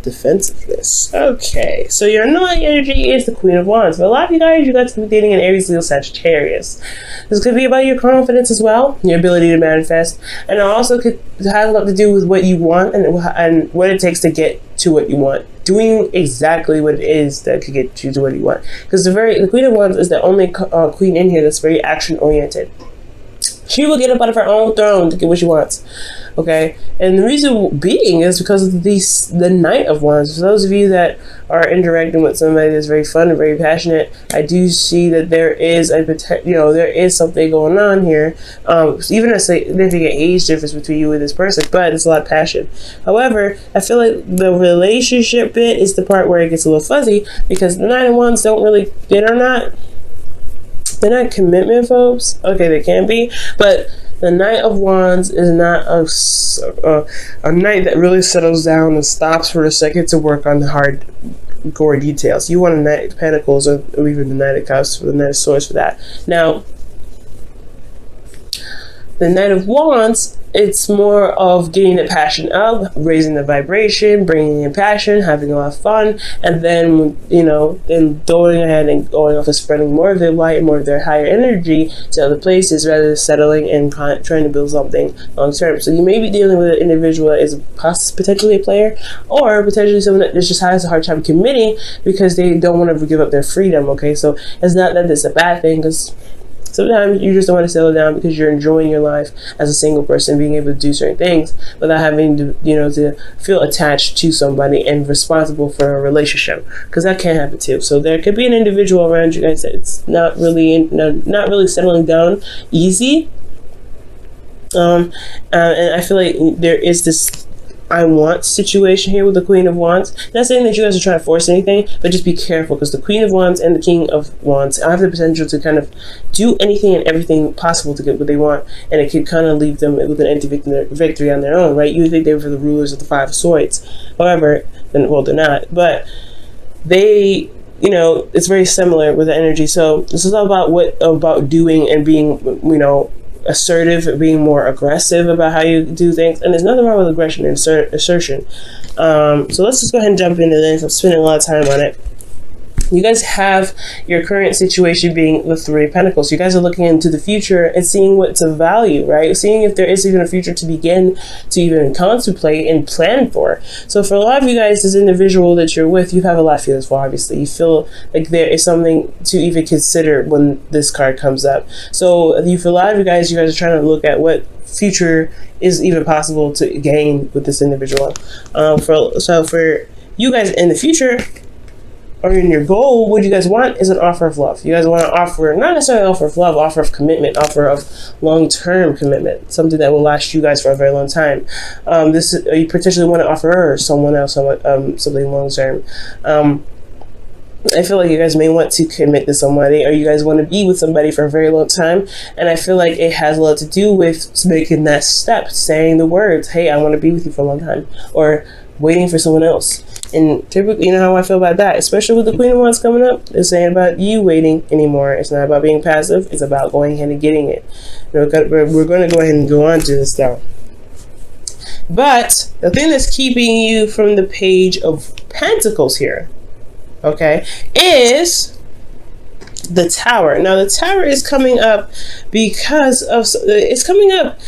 defensiveness. Okay, so your annoying energy is the Queen of Wands. For a lot of you guys could be dating an Aries, Leo, Sagittarius. This could be about your confidence as well, your ability to manifest, and it also could have a lot to do with what you want and what it takes to get to what you want. Doing exactly what it is that could get you to what you want. Because the Queen of Wands is the only queen in here that's very action oriented. She will get up out of her own throne to get what she wants. Okay, and the reason being is because of the Knight of Wands. For those of you that are interacting with somebody that's very fun and very passionate, I do see that there is there is something going on here. Even a significant age difference between you and this person, but it's a lot of passion. However, I feel like the relationship bit is the part where it gets a little fuzzy, because the Knight of Wands they're not commitment phobes. Okay, they can be, but the Knight of Wands is not a knight that really settles down and stops for a second to work on the hardcore details. You want a Knight of Pentacles or even the Knight of Cups, for the Knight of Swords for that. Now, the Knight of Wands, it's more of getting the passion up, raising the vibration, bringing in passion, having a lot of fun, and then, then going ahead and going off and spreading more of their light, more of their higher energy to other places, rather than settling and trying to build something long term. So you may be dealing with an individual that is potentially a player, or potentially someone that just has a hard time committing because they don't want to give up their freedom. Okay, so it's not that it's a bad thing, because sometimes you just don't want to settle down because you're enjoying your life as a single person, being able to do certain things without having to, to feel attached to somebody and responsible for a relationship, because that can happen too. So there could be an individual around you guys that's not really settling down easy. And I feel like there is this I want situation here with the Queen of Wands. Not saying that you guys are trying to force anything, but just be careful, because the Queen of Wands and the King of Wands have the potential to kind of do anything and everything possible to get what they want, and it could kind of leave them with an empty victory on their own, right? You would think they were the rulers of the Five of Swords. However, they're not, but they, it's very similar with the energy. So this is all about doing and being, assertive, being more aggressive about how you do things. And there's nothing wrong with aggression and assertion. So let's just go ahead and jump into this. I'm spending a lot of time on it. You guys have your current situation being the Three of Pentacles. You guys are looking into the future and seeing what's of value, right? Seeing if there is even a future to begin to even contemplate and plan for. So for a lot of you guys, this individual that you're with, you have a lot of feelings for, obviously. You feel like there is something to even consider when this card comes up. So for a lot of you guys are trying to look at what future is even possible to gain with this individual. So for you guys in the future, or in your goal, what you guys want is an offer of love. You guys want to offer, not necessarily offer of love, offer of commitment, offer of long-term commitment, something that will last you guys for a very long time. You potentially want to offer her or someone else something long-term. I feel like you guys may want to commit to somebody, or you guys want to be with somebody for a very long time, and I feel like it has a lot to do with making that step, saying the words, hey, I want to be with you for a long time, or waiting for someone else. And typically, you know how I feel about that, especially with the Queen of Wands coming up. It's saying about you waiting anymore. It's not about being passive. It's about going ahead and getting it. We're going to go ahead and go on to this now. But the thing that's keeping you from the Page of Pentacles here, okay, is the Tower. Now, the Tower is coming up because of, it's coming up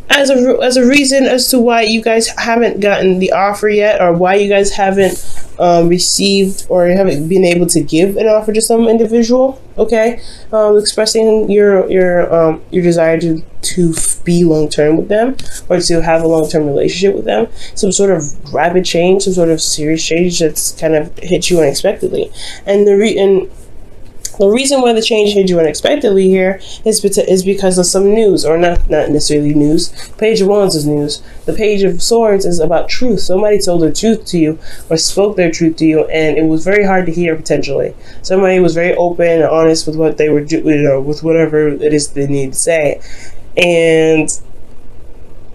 as a reason as to why you guys haven't gotten the offer yet, or why you guys haven't received or haven't been able to give an offer to some individual. Okay, expressing your desire to be long term with them, or to have a long term relationship with them. Some sort of rapid change, some sort of serious change that's kind of hit you unexpectedly, and the reason why the change hit you unexpectedly here is because of some news, or not necessarily news. Page of Wands is news. The Page of Swords is about truth. Somebody told their truth to you, or spoke their truth to you, and it was very hard to hear potentially. Somebody was very open and honest with what they were doing, with whatever it is they need to say, and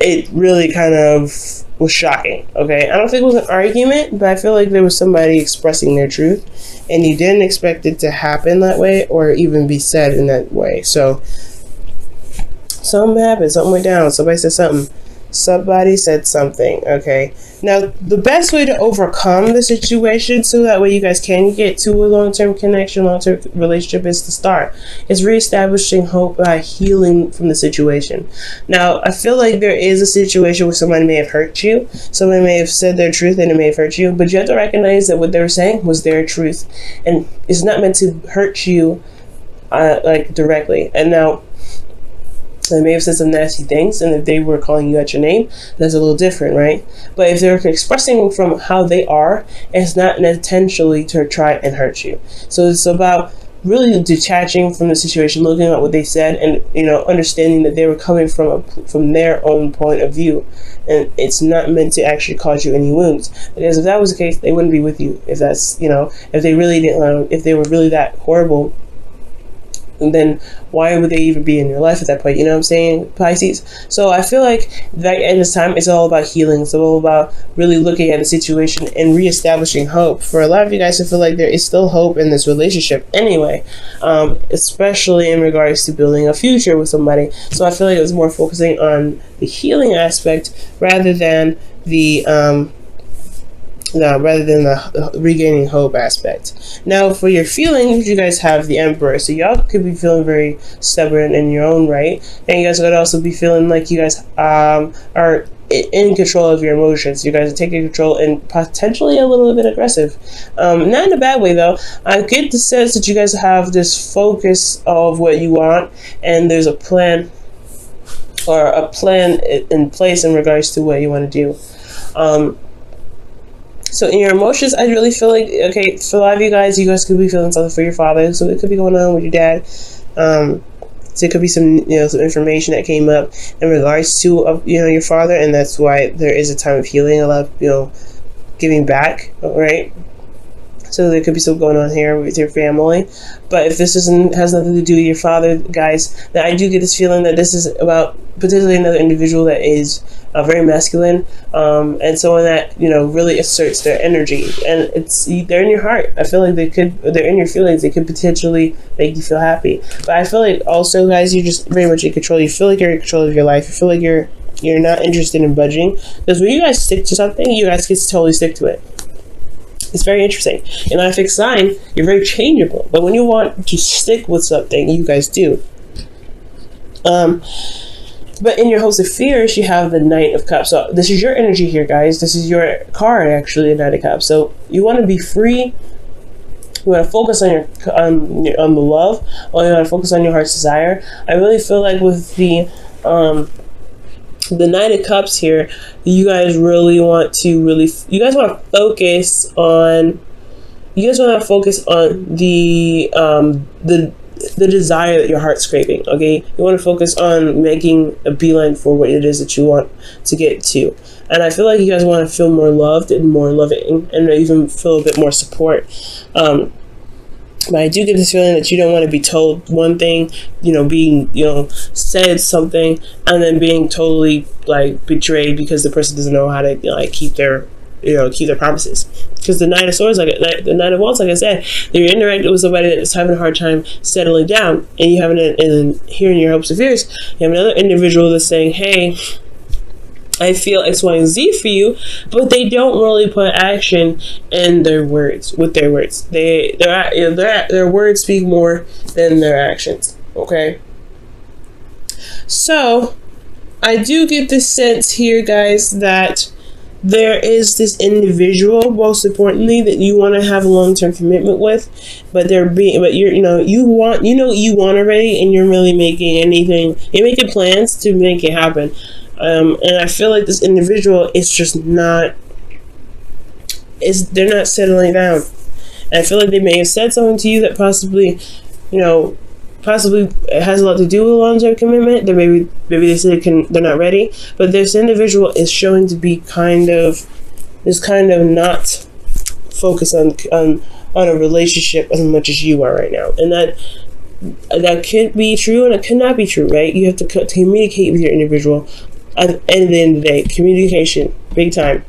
it really kind of was shocking. Okay, I don't think it was an argument, but I feel like there was somebody expressing their truth, and you didn't expect it to happen that way, or even be said in that way. So something happened, something went down, somebody said something, Somebody said something. Okay. Now, the best way to overcome the situation so that way you guys can get to a long-term connection, long-term relationship is to start. It's reestablishing hope by healing from the situation. Now, I feel like there is a situation where somebody may have hurt you. Somebody may have said their truth and it may have hurt you. But you have to recognize that what they were saying was their truth. And it's not meant to hurt you like directly. And now, they may have said some nasty things, and if they were calling you at your name, that's a little different, right? But if they're expressing from how they are, it's not intentionally to try and hurt you. So it's about really detaching from the situation, looking at what they said, and understanding that they were coming from their own point of view, and it's not meant to actually cause you any wounds. Because if that was the case, they wouldn't be with you. If that's if they really didn't, if they were really that horrible, and then why would they even be in your life at that point? You know what I'm saying, Pisces? So I feel like that at this time, it's all about healing. It's all about really looking at the situation and reestablishing hope. For a lot of you guys, I feel like there is still hope in this relationship anyway, especially in regards to building a future with somebody. So I feel like it was more focusing on the healing aspect rather than the regaining hope aspect. Now, for your feelings, you guys have the Emperor. So y'all could be feeling very stubborn in your own right. And you guys could also be feeling like you guys are in control of your emotions. You guys are taking control and potentially a little bit aggressive. Not in a bad way, though. I get the sense that you guys have this focus of what you want, and there's a plan in place in regards to what you want to do. So in your emotions, I really feel like, okay, for a lot of you guys could be feeling something for your father. So it could be going on with your dad. So it could be some information that came up in regards to, your father. And that's why there is a time of healing, a lot of, giving back, right? So there could be something going on here with your family. But if this has nothing to do with your father, guys, then I do get this feeling that this is about potentially another individual that is very masculine, and someone that really asserts their energy, and they're in your heart. I feel like they're in your feelings. They could potentially make you feel happy. But I feel like also, guys, you're just very much in control. You feel like you're in control of your life. You feel like you're not interested in budging, because when you guys stick to something, you guys get to totally stick to it. It's very interesting. In a fixed sign, you're very changeable. But when you want to stick with something, you guys do. But in your Host of Fears, you have the Knight of Cups. So this is your energy here, guys. This is your card, actually, the Knight of Cups. So you want to be free. You want to focus on the love, or you want to focus on your heart's desire. I really feel like with the Knight of Cups here, you guys really want to you guys want to focus on the desire that your heart's craving. Okay, you want to focus on making a beeline for what it is that you want to get to. And I feel like you guys want to feel more loved and more loving, and even feel a bit more support. But I do get this feeling that you don't want to be told one thing, being, said something, and then being totally betrayed because the person doesn't know how to keep their promises. Because the Knight of Swords, the Knight of Wands, like I said, you're interacting with somebody that's having a hard time settling down, and you have here in your Hopes of Fears, you have another individual that's saying, hey, I feel X, Y, and Z for you, but they don't really put action in their words. With their words, their words speak more than their actions. Okay, so I do get this sense here, guys, that there is this individual, most importantly, that you want to have a long-term commitment with, but you want already, and you're really you're making plans to make it happen. And I feel like this individual is just they're not settling down. And I feel like they may have said something to you that possibly it has a lot to do with a long-term commitment. That maybe they said they're not ready, but this individual is showing to be kind of not focused on a relationship as much as you are right now, and that could be true and it could not be true, right? You have to communicate with your individual. At the end of the day, communication, big time,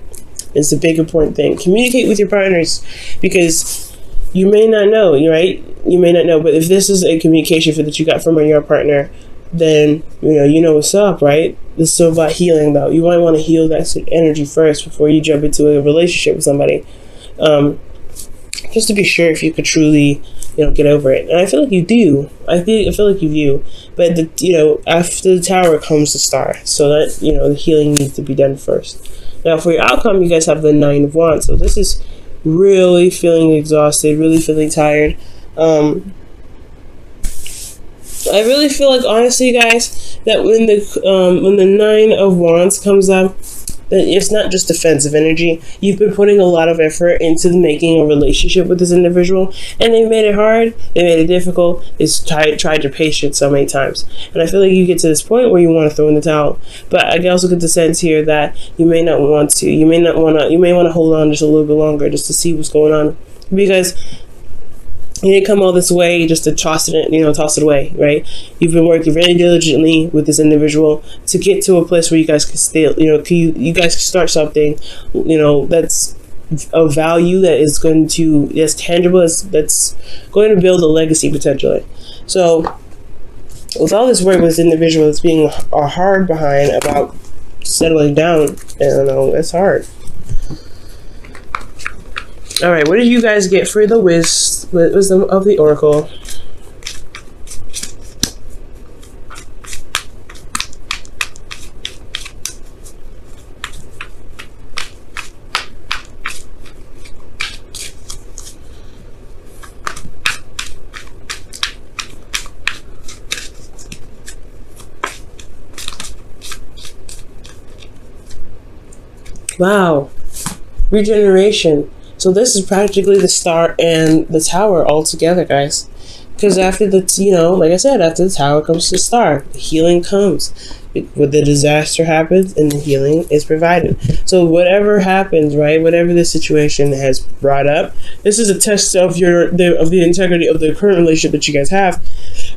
is a big important thing. Communicate with your partners, because you may not know, right? You may not know, but if this is a communication that you got from your partner, then you know what's up, right? This is still about healing, though. You might want to heal that energy first before you jump into a relationship with somebody, just to be sure if you could truly, get over it. And I feel like you do. I feel like you do. But after the Tower comes the Star, so that the healing needs to be done first. Now, for your outcome, you guys have the Nine of Wands. So this is really feeling exhausted, really feeling tired. I really feel like, honestly, guys, that when the Nine of Wands comes up, that it's not just defensive energy. You've been putting a lot of effort into making a relationship with this individual, and they made it hard, they made it difficult, it's tried your patience so many times. And I feel like you get to this point where you want to throw in the towel. But I also get the sense here that you may not want to. You may want to hold on just a little bit longer just to see what's going on. Because you didn't come all this way just to toss it away, right? You've been working very diligently with this individual to get to a place where you guys can stay, you guys can start something, that's of value, that's tangible, that's going to build a legacy potentially. So with all this work with this individual that's being hard behind about settling down, it's hard. All right, what did you guys get for the wisdom of the Oracle? Wow, regeneration. So this is practically the Star and the Tower all together, guys. Because after like I said, after the Tower comes the Star. The healing comes. When the disaster happens and the healing is provided. So whatever happens, right? Whatever the situation has brought up, this is a test of the integrity of the current relationship that you guys have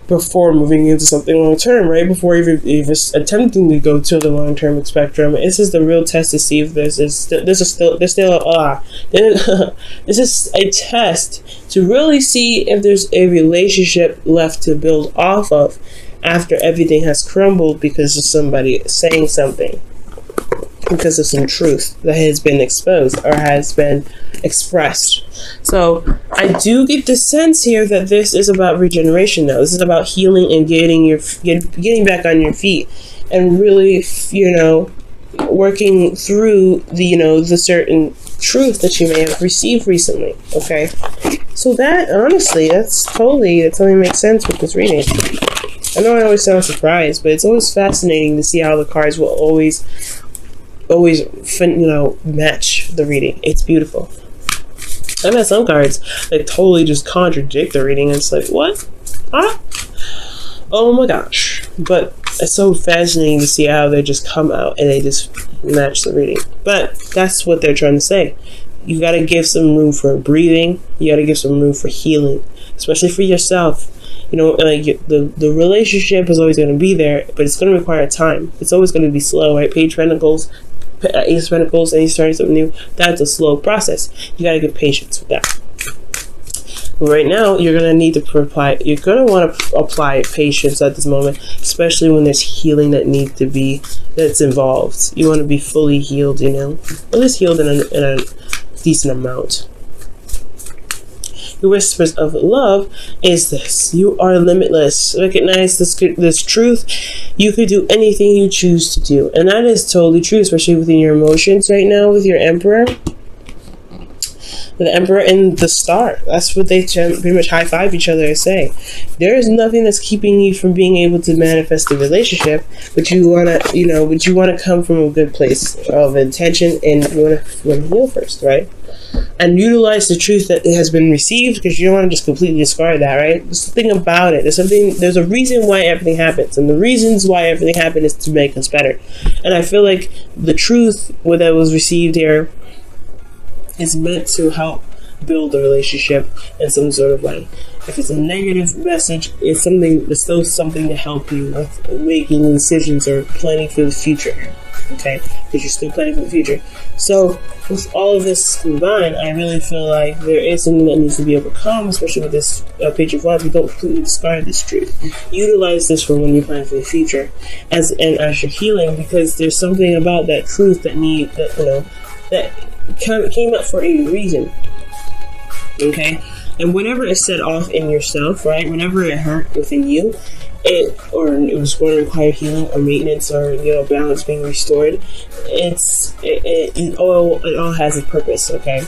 before moving into something long term, right? Before even attempting to go to the long term spectrum. This is the real test to see if this is a test to really see if there's a relationship left to build off of after everything has crumbled because of somebody saying something, because of some truth that has been exposed or has been expressed. So I do get the sense here that this is about regeneration now. This is about healing and getting back on your feet and really, working through the certain truth that you may have received recently. Okay, so that honestly, that totally makes sense with this reading. I know I always sound surprised, but it's always fascinating to see how the cards will always match the reading. It's beautiful. I've had some cards that totally just contradict the reading, and it's like, what? Huh? Oh my gosh. But it's so fascinating to see how they just come out and they just match the reading. But that's what they're trying to say. You got to give some room for breathing. You got to give some room for healing, especially for yourself. Like the relationship is always going to be there, but it's going to require time. It's always going to be slow, right? Ace of Pentacles, and you're starting something new. That's a slow process. You got to get patience with that. But right now, you're going to need to apply. You're going to want to apply patience at this moment, especially when there's healing that's involved. You want to be fully healed, at least healed in a decent amount. The whispers of love is this: you are limitless. Recognize this truth. You could do anything you choose to do, and that is totally true, especially within your emotions right now with your Emperor. The Emperor and the Star. That's what they pretty much high five each other and say. There is nothing that's keeping you from being able to manifest the relationship, but you wanna come from a good place of intention, and you wanna heal first, right? And utilize the truth that has been received, because you don't want to just completely discard that, right? There's something about it. There's a reason why everything happens, and the reasons why everything happened is to make us better. And I feel like the truth that was received here is meant to help build a relationship in some sort of way. If it's a negative message, it's still something to help you with making decisions or planning for the future. okay? Because you're still planning for the future. So with all of this combined, I really feel like there is something that needs to be overcome, especially with this Page of Wands. We don't completely discard this truth. Utilize this for when you plan for the future, as you're healing, because there's something about that truth that came up for a reason. Okay, and whenever it's set off in yourself, right? Whenever it hurt within you, it was going to require healing or maintenance or balance being restored. It all has a purpose. Okay.